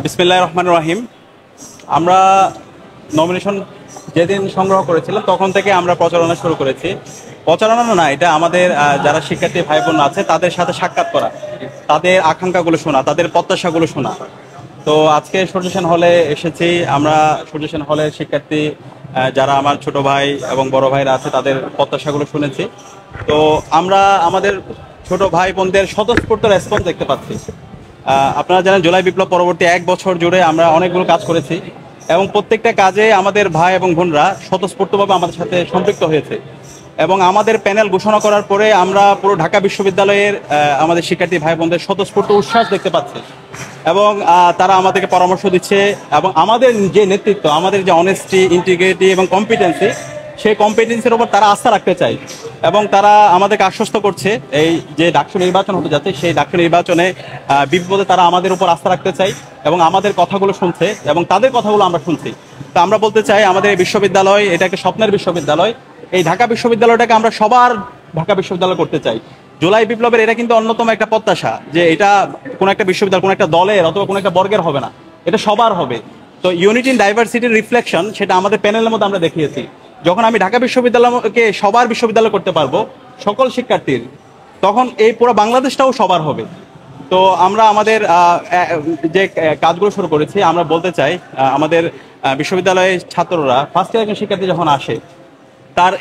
বিসমিল্লাহির রহমানির রহিম। আমরা নমিনেশন যেদিন সংগ্রহ করেছিলাম তখন থেকে আমরা প্রচারণা শুরু করেছি। প্রচারণা না, এটা আমাদের যারা শিক্ষার্থী ভাই বোন আছে তাদের সাথে সাক্ষাৎ করা, তাদের আকাঙ্ক্ষাগুলো শোনা, তাদের প্রত্যাশাগুলো শোনা। তো আজকে সূর্য সেন হলে এসেছি। আমরা সূর্য সেন হলের শিক্ষার্থী যারা আমার ছোট ভাই এবং বড় ভাইরা আছে তাদের প্রত্যাশাগুলো শুনেছি। তো আমরা আমাদের ছোট ভাই বোনদের স্বতঃস্ফূর্ত রেসপন্স দেখতে পাচ্ছি। আপনারা জানেন জুলাই বিপ্লব পরবর্তী 1 বছর জুড়ে আমরা অনেকগুলো কাজ করেছি এবং প্রত্যেকটা কাজে আমাদের ভাই এবং বোনরা স্বতঃস্ফূর্তভাবে আমাদের সাথে সম্পৃক্ত হয়েছে। এবং আমাদের প্যানেল ঘোষণা করার পরে আমরা পুরো ঢাকা বিশ্ববিদ্যালয়ের আমাদের শিক্ষার্থী ভাই বোনদের স্বতঃস্ফূর্ত উচ্ছ্বাস দেখতে পাচ্ছি এবং তারা আমাদেরকে পরামর্শ দিচ্ছে এবং আমাদের যে নেতৃত্ব, আমাদের যে অনেস্টি, ইন্টিগ্রিটি এবং কম্পিটেন্সি, সেই কম্পিটেন্সির উপর তারা আস্থা রাখতে চায় এবং তারা আমাদেরকে আশ্বস্ত করছে এই যে ডাকসু নির্বাচন হতে যাচ্ছে সেই ডাকসু নির্বাচনে বিপদে তারা আমাদের উপর আস্থা রাখতে চায় এবং আমাদের কথাগুলো শুনছে এবং তাদের কথাগুলো আমরা শুনছি। তো আমরা বলতে চাই আমাদের এই বিশ্ববিদ্যালয় এটা একটা স্বপ্নের বিশ্ববিদ্যালয়। এই ঢাকা বিশ্ববিদ্যালয়টাকে আমরা সবার ঢাকা বিশ্ববিদ্যালয় করতে চাই। জুলাই বিপ্লবের এটা কিন্তু অন্যতম একটা প্রত্যাশা যে এটা কোনো একটা বিশ্ববিদ্যালয় কোনো একটা দলের অথবা কোনো একটা বর্গের হবে না, এটা সবার হবে। তো ইউনিটি ইন ডাইভার্সিটির রিফ্লেকশন সেটা আমাদের প্যানেলের মধ্যে আমরা দেখিয়েছি। যখন আমি ঢাকা বিশ্ববিদ্যালয়কে সবার বিশ্ববিদ্যালয় করতে পারবো সকল শিক্ষার্থীর, তখন এই পুরো বাংলাদেশটাও সবার হবে। তো আমরা আমাদের যে কাজগুলো শুরু করেছি, আমরা বলতে চাই আমাদের বিশ্ববিদ্যালয়ের ছাত্ররা ফার্স্ট ইয়ার একজন শিক্ষার্থী যখন আসে তার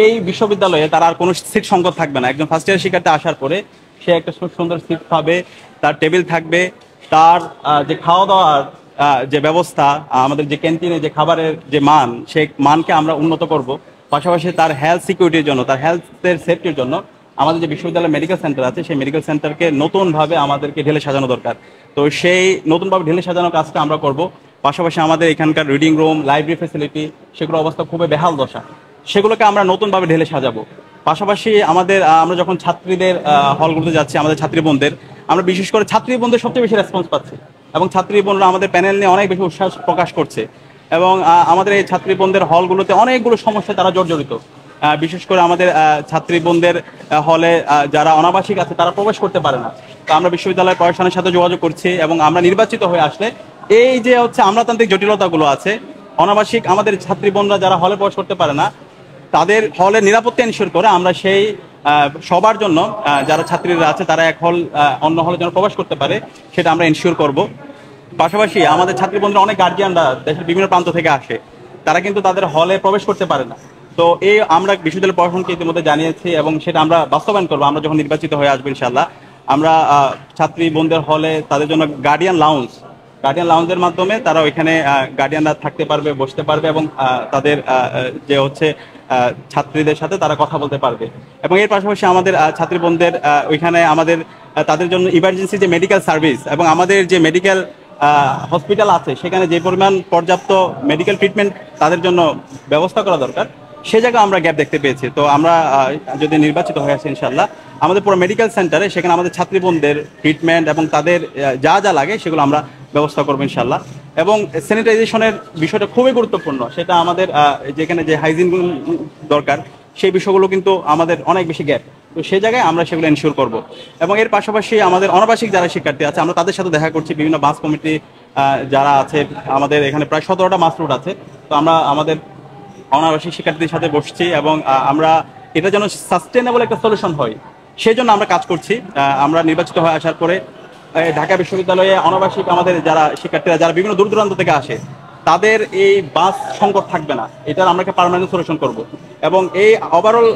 এই বিশ্ববিদ্যালয়ে তার আর কোনো সিট সংকট থাকবে না। একজন ফার্স্ট ইয়ার শিক্ষার্থী আসার পরে সে একটা সুন্দর সিট পাবে, তার টেবিল থাকবে, তার যে খাওয়া দাওয়ার যে ব্যবস্থা, আমাদের যে ক্যান্টিনে যে খাবারের যে মান, সেই মানকে আমরা উন্নত করব। পাশাপাশি তার হেলথ সিকিউরিটির জন্য, তার হেলথের সেফটির জন্য আমাদের যে বিশ্ববিদ্যালয় মেডিকেল সেন্টার আছে সেই মেডিকেল সেন্টারকে নতুনভাবে আমাদেরকে ঢেলে সাজানো দরকার। তো সেই নতুনভাবে ঢেলে সাজানোর কাজটা আমরা করব। পাশাপাশি আমাদের এখানকার রিডিং রুম, লাইব্রেরি ফ্যাসিলিটি, সেগুলোর অবস্থা খুবই বেহাল দশা, সেগুলোকে আমরা নতুনভাবে ঢেলে সাজাবো। পাশাপাশি আমরা যখন ছাত্রীদের হলগুলোতে যাচ্ছি, আমাদের ছাত্রী বোনদের, আমরা বিশেষ করে ছাত্রী বোনদের সবচেয়ে বেশি রেসপন্স পাচ্ছি এবং ছাত্রী বোনরা আমাদের প্যানেল নিয়ে অনেক বেশি উৎসাহ প্রকাশ করছে এবং আমাদের এই ছাত্রী বোনদের হলগুলোতে অনেকগুলো সমস্যায় তারা জর্জরিত। বিশেষ করে আমাদের ছাত্রী বোনদের হলে যারা অনাবাসিক আছে তারা প্রবেশ করতে পারে না। তো আমরা বিশ্ববিদ্যালয়ের প্রশাসনের সাথে যোগাযোগ করছি এবং আমরা নির্বাচিত হয়ে আসলে এই যে আমলাতান্ত্রিক জটিলতাগুলো আছে, অনাবাসিক আমাদের ছাত্রী বোনরা যারা হলে প্রবেশ করতে পারে না তাদের হলের নিরাপত্তা এনশিওর করে আমরা সেই সবার জন্য যারা ছাত্রীরা আছে তারা এক হল অন্য হলে যেন প্রবেশ করতে পারে সেটা আমরা এনশিওর করব। পাশাপাশি আমাদের ছাত্রী বন্ধুরা অনেক গার্জিয়ানরা দেশের বিভিন্ন প্রান্ত থেকে আসে, তারা কিন্তু তাদের হলে প্রবেশ করতে পারে না। তো এই আমরা বিশ্ববিদ্যালয় প্রশাসনকে ইতিমধ্যে জানিয়েছি এবং সেটা আমরা বাস্তবায়ন করবো। আমরা যখন নির্বাচিত হয়ে আসবো ইনশাল্লাহ, আমরা ছাত্রী বোনদের হলে তাদের জন্য গার্ডিয়ান লাউঞ্জের মাধ্যমে তারা ওইখানে গার্ডিয়ানরা থাকতে পারবে, বসতে পারবে এবং তাদের যে ছাত্রীদের সাথে তারা কথা বলতে পারবে। এবং এর পাশাপাশি আমাদের ছাত্রী বোনদের ওইখানে আমাদের তাদের জন্য ইমার্জেন্সি যে মেডিকেল সার্ভিস এবং আমাদের যে মেডিকেল হসপিটাল আছে সেখানে যে পরিমাণ পর্যাপ্ত মেডিকেল ট্রিটমেন্ট তাদের জন্য ব্যবস্থা করা দরকার, সে জায়গায় আমরা গ্যাপ দেখতে পেয়েছি। তো আমরা যদি নির্বাচিত হয়ে আসি ইনশাল্লাহ, আমাদের পুরো মেডিকেল সেন্টারে সেখানে আমাদের ছাত্রী বোনদের ট্রিটমেন্ট এবং তাদের যা যা লাগে সেগুলো আমরা ব্যবস্থা করবো ইনশাল্লাহ। এবং স্যানিটাইজেশনের বিষয়টা খুবই গুরুত্বপূর্ণ, সেটা আমাদের যেখানে যে হাইজিনগুলো দরকার সেই বিষয়গুলো কিন্তু আমাদের অনেক বেশি গ্যাপ, তো সেই জায়গায় আমরা সেগুলো এনশিওর করব। এবং এর পাশাপাশি আমাদের অনাবাসিক যারা শিক্ষার্থী আছে আমরা তাদের সাথে দেখা করছি, বিভিন্ন বাস কমিটি যারা আছে, আমাদের এখানে প্রায় 17টা বাস রুট আছে। তো আমরা আমাদের অনাবাসিক শিক্ষার্থীদের সাথে বসছি এবং আমরা এটা যেন সাস্টেনেবল একটা সলিউশন হয় সেই জন্য আমরা কাজ করছি। আমরা নির্বাচিত হয়ে আসার পরে ঢাকা বিশ্ববিদ্যালয়ে অনাবাসিক আমাদের যারা শিক্ষার্থীরা যারা বিভিন্ন দূর দূরান্ত থেকে আসে তাদের এই বাস সংকট থাকবে না, এটার আমরা একটা পার্মানেন্ট সলিউশন করব। এবং এই ওভারঅল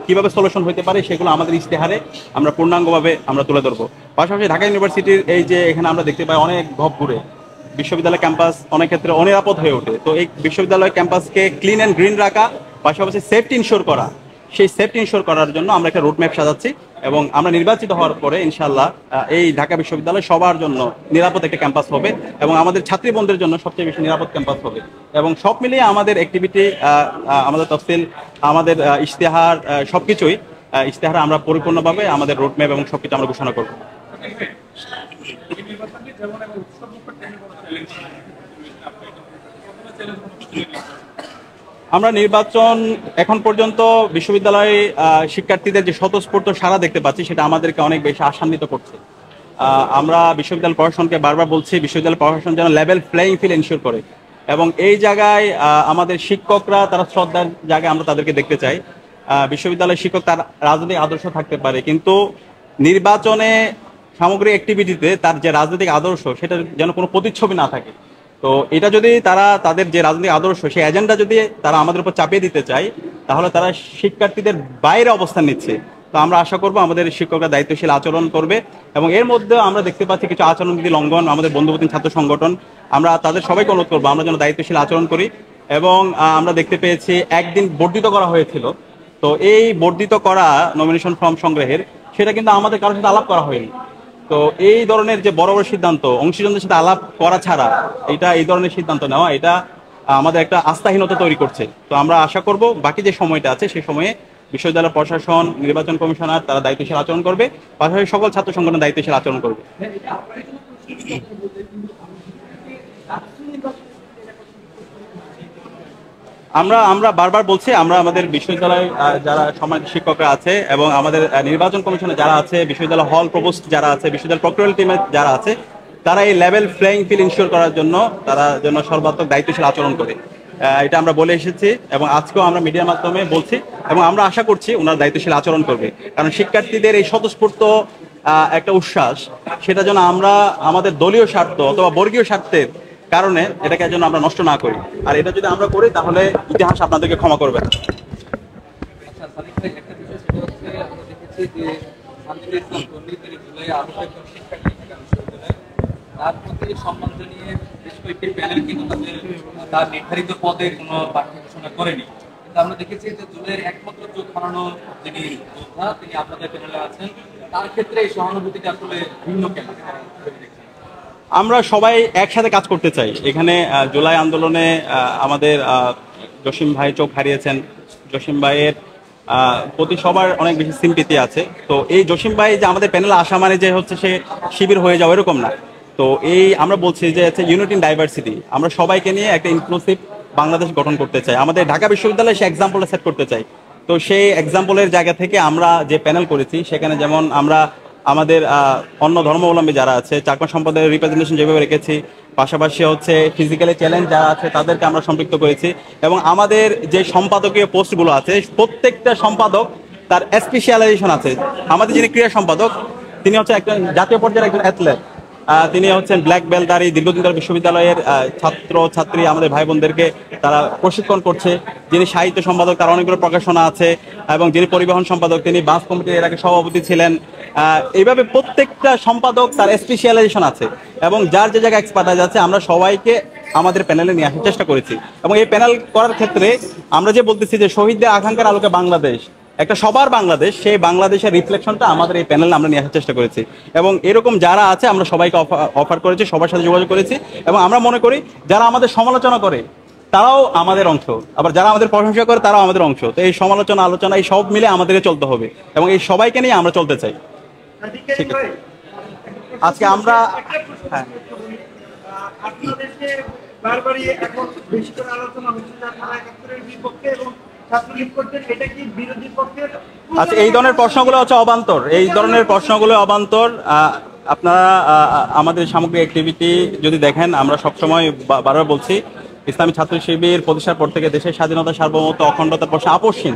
কিভাবে সলিউশন হতে পারে সেগুলো আমাদের ইশতেহারে আমরা পূর্ণাঙ্গভাবে আমরা তুলে ধরবো। পাশাপাশি ঢাকা ইউনিভার্সিটির এই যে এখানে আমরা দেখতে পাই অনেক ঘুরে বিশ্ববিদ্যালয় ক্যাম্পাস অনেক ক্ষেত্রে অনিরাপদ হয়ে ওঠে। তো এই বিশ্ববিদ্যালয় ক্যাম্পাসকে ক্লিন অ্যান্ড গ্রিন রাখা, পাশাপাশি সেফটি ইনশিওর করা, সেই সেফটি ইনশিওর করার জন্য আমরা একটা রুটম্যাপ সাজাচ্ছি এবং আমরা নির্বাচিত হওয়ার পরে ইনশাল্লাহ এই ঢাকা বিশ্ববিদ্যালয় সবার জন্য নিরাপদ একটা ক্যাম্পাস হবে এবং আমাদের ছাত্রী বোনদের জন্য সবচেয়ে বেশি নিরাপদ ক্যাম্পাস হবে। এবং সব মিলিয়ে আমাদের অ্যাক্টিভিটি, আমাদের তফসিল, আমাদের ইশতেহার, সবকিছুই ইশতেহারে আমরা পরিপূর্ণভাবে আমাদের রুটম্যাপ এবং সবকিছু আমরা ঘোষণা করব। আমরা নির্বাচন এখন পর্যন্ত বিশ্ববিদ্যালয়ে শিক্ষার্থীদের যে স্বতঃস্ফূর্ত সাড়া দেখতে পাচ্ছি সেটা আমাদেরকে অনেক বেশি আশান্বিত করছে। আমরা বিশ্ববিদ্যালয় প্রশাসনকে বারবার বলছি বিশ্ববিদ্যালয় প্রশাসন যেন লেভেল প্লেইং ফিল্ড এনশিওর করে, এবং এই জায়গায় আমাদের শিক্ষকরা তারা শ্রদ্ধার জায়গায় আমরা তাদেরকে দেখতে চাই। বিশ্ববিদ্যালয়ের শিক্ষক তার রাজনৈতিক আদর্শ থাকতে পারে, কিন্তু নির্বাচনে সামগ্রিক অ্যাক্টিভিটিতে তার যে রাজনৈতিক আদর্শ সেটা যেন কোনো প্রতিচ্ছবি না থাকে। তো এটা যদি তারা তাদের যে রাজনৈতিক আদর্শ সেই এজেন্ডা যদি তারা আমাদের উপর চাপিয়ে দিতে চায়, তাহলে তারা শিক্ষার্থীদের বাইরে অবস্থান নিচ্ছে। তো আমরা আশা করব আমাদের শিক্ষকরা দায়িত্বশীল আচরণ করবে, এবং এর মধ্যে আমরা দেখতে পাচ্ছি কিছু আচরণবিধি লঙ্ঘন। আমাদের বন্ধুপ্রতিম ছাত্র সংগঠন আমরা তাদের সবাইকে অনুরোধ করবো আমরা যেন দায়িত্বশীল আচরণ করি। এবং আমরা দেখতে পেয়েছি একদিন বর্ধিত করা হয়েছিল, তো এই বর্ধিত করা নমিনেশন ফর্ম সংগ্রহের সেটা কিন্তু আমাদের কারোর সাথে আলাপ করা হয়নি। তো এই ধরনের যে বড় বড় সিদ্ধান্ত অংশীজনদের সাথে আলাপ করা ছাড়া এই ধরনের সিদ্ধান্ত নেওয়া এটা আমাদের একটা আস্থাহীনতা তৈরি করছে। তো আমরা আশা করব বাকি যে সময়টা আছে সেই সময়ে বিশ্ববিদ্যালয় প্রশাসন, নির্বাচন কমিশনার তারা দায়িত্বশীল আচরণ করবে, পাশাপাশি সকল ছাত্র সংগঠন দায়িত্বশীল আচরণ করবে। আমরা বারবার বলছি আমরা আমাদের বিশ্ববিদ্যালয়ে যারা সমাজ শিক্ষকরা আছে এবং আমাদের নির্বাচন কমিশনে যারা আছে, বিশ্ববিদ্যালয় হল প্রভোস্ট যারা আছে, বিশ্ববিদ্যালয় প্রক্টোরিয়াল টিমে যারা আছে, তারা এই লেভেল প্লেইং ফিল্ড ইনশিওর করার জন্য তারা যেন সর্বাত্মক দায়িত্বশীল আচরণ করে, এটা আমরা বলে এসেছি এবং আজকেও আমরা মিডিয়ার মাধ্যমে বলছি, এবং আমরা আশা করছি ওনারা দায়িত্বশীল আচরণ করবে। কারণ শিক্ষার্থীদের এই স্বতঃস্ফূর্ত একটা উচ্ছ্বাস, সেটা যেন আমরা আমাদের দলীয় স্বার্থ অথবা বর্গীয় স্বার্থের কারণে এটাকে যেন আমরা নষ্ট না করি। আর এটা যদি আমরা করি তাহলে ইতিহাস আপনাদেরকে ক্ষমা করবে না। তার প্রতি সম্মান জানিয়ে বেশ কয়েকটি প্যানেল কিন্তু তার নির্ধারিত পদে কোনো প্রার্থী ঘোষণা করেনি, কিন্তু আমরা দেখেছি যে জুলাইয়ের একমাত্র চোখ হারানো যিনি যোদ্ধা তিনি আপনাদের প্যানেলে আছেন, তার ক্ষেত্রে এই সহানুভূতিটা আসলে ভিন্ন কেন? আমরা সবাই একসাথে কাজ করতে চাই। এখানে জুলাই আন্দোলনে আমাদের জসিম ভাই চোখ হারিয়েছেন, জসিম ভাইয়ের প্রতি সবার অনেক বেশি সিম্পিতি আছে। তো এই জসিম ভাই যে আমাদের প্যানেলে আসা মানে যে হচ্ছে সে শিবির হয়ে যাওয়া এরকম না। তো এই আমরা বলছি যে ইউনিটি ইন ডাইভার্সিটি, আমরা সবাইকে নিয়ে একটা ইনক্লুসিভ বাংলাদেশ গঠন করতে চাই। আমাদের ঢাকা বিশ্ববিদ্যালয়ে সে এক্সাম্পলটা সেট করতে চাই। তো সেই এক্সাম্পলের জায়গা থেকে আমরা যে প্যানেল করেছি সেখানে যেমন আমরা আমাদের অন্য ধর্মাবলম্বী যারা আছে চাকমা সম্প্রদায়ের রিপ্রেজেন্টেশন যেভাবে রেখেছি, পাশাপাশি হচ্ছে ফিজিক্যালি চ্যালেঞ্জ যারা আছে তাদেরকে আমরা সম্পৃক্ত করেছি, এবং আমাদের যে সম্পাদকীয় পোস্টগুলো আছে প্রত্যেকটা সম্পাদক তার স্পেশালাইজেশন আছে। আমাদের যিনি ক্রীড়া সম্পাদক তিনি হচ্ছে একজন জাতীয় পর্যায়ের একজন অ্যাথলেট, তিনি হচ্ছেন ব্ল্যাক বেল্টধারী, দীর্ঘদিন ধরে বিশ্ববিদ্যালয়ের ছাত্র ছাত্রী আমাদের ভাই বোনদেরকে তারা প্রশিক্ষণ করছে। যিনি সাহিত্য সম্পাদক তার অনেকগুলো প্রকাশনা আছে, এবং যিনি পরিবহন সম্পাদক তিনি বাস কমিটির এর আগে সভাপতি ছিলেন। এইভাবে প্রত্যেকটা সম্পাদক তার স্পেশালাইজেশন আছে, এবং যার যে জায়গায় এক্সপার্টাইজ আছে আমরা সবাইকে আমাদের প্যানেলে নিয়ে আসার চেষ্টা করেছি। এবং এই প্যানেল করার ক্ষেত্রে আমরা যে বলতেছি যে শহীদদের আকাঙ্ক্ষার আলোকে বাংলাদেশ একটা সবার বাংলাদেশ, সেই বাংলাদেশের রিফ্লেকশনটা আমাদের এই প্যানেলে আমরা নিয়ে আসার চেষ্টা করেছি, এবং এরকম যারা আছে আমরা সবাইকে অফার করেছি, সবার সাথে যোগাযোগ করেছি। এবং আমরা মনে করি যারা আমাদের সমালোচনা করে তারাও আমাদের অংশ, আবার যারা আমাদের প্রশংসা করে তারাও আমাদের অংশ। তো এই সমালোচনা আলোচনা এই সব মিলে আমাদেরকে চলতে হবে, এবং এই সবাইকে নিয়ে আমরা চলতে চাই। ঠিক আছে, আজকে আমরা আচ্ছা এই ধরনের প্রশ্নগুলো হচ্ছে অবান্তর, এই ধরনের প্রশ্নগুলো অবান্তর। আপনারা আমাদের সামগ্রিক অ্যাক্টিভিটি যদি দেখেন, আমরা সবসময় বারবার বলছি ইসলামী ছাত্র শিবির প্রতিষ্ঠার পর থেকে দেশের স্বাধীনতা, সার্বভৌমত্ব, অখণ্ডতার প্রশ্নে আপোষহীন,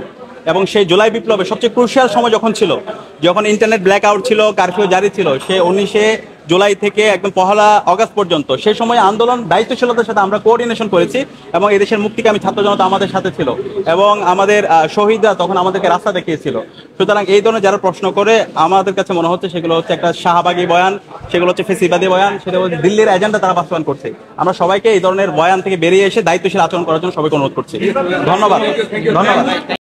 এবং সেই জুলাই বিপ্লবে সবচেয়ে ক্রুশিয়াল সময় যখন ছিল, যখন ইন্টারনেট ব্ল্যাক আউট ছিল, কারফিউ জারি ছিল, সে 19শে জুলাই থেকে একদম 1লা আগস্ট পর্যন্ত সেই সময় আন্দোলন দায়িত্বশীলতার সাথে আমরা কোঅর্ডিনেশন করেছি, এবং এদেশের মুক্তিকামী ছাত্র জনতা আমাদের সাথে ছিল, এবং আমাদের শহীদরা তখন আমাদেরকে রাস্তা দেখিয়েছিল। সুতরাং এই ধরনের যারা প্রশ্ন করে আমাদের কাছে মনে হচ্ছে সেগুলো হচ্ছে একটা শাহবাগী বয়ান, সেগুলো হচ্ছে ফেসিবাদী বয়ান, সেটা হচ্ছে দিল্লির এজেন্ডা তারা বাস্তবায়ন করছে। আমরা সবাইকে এই ধরনের বয়ান থেকে বেরিয়ে এসে দায়িত্বশীল আচরণ করার জন্য সবাইকে অনুরোধ করছি। ধন্যবাদ।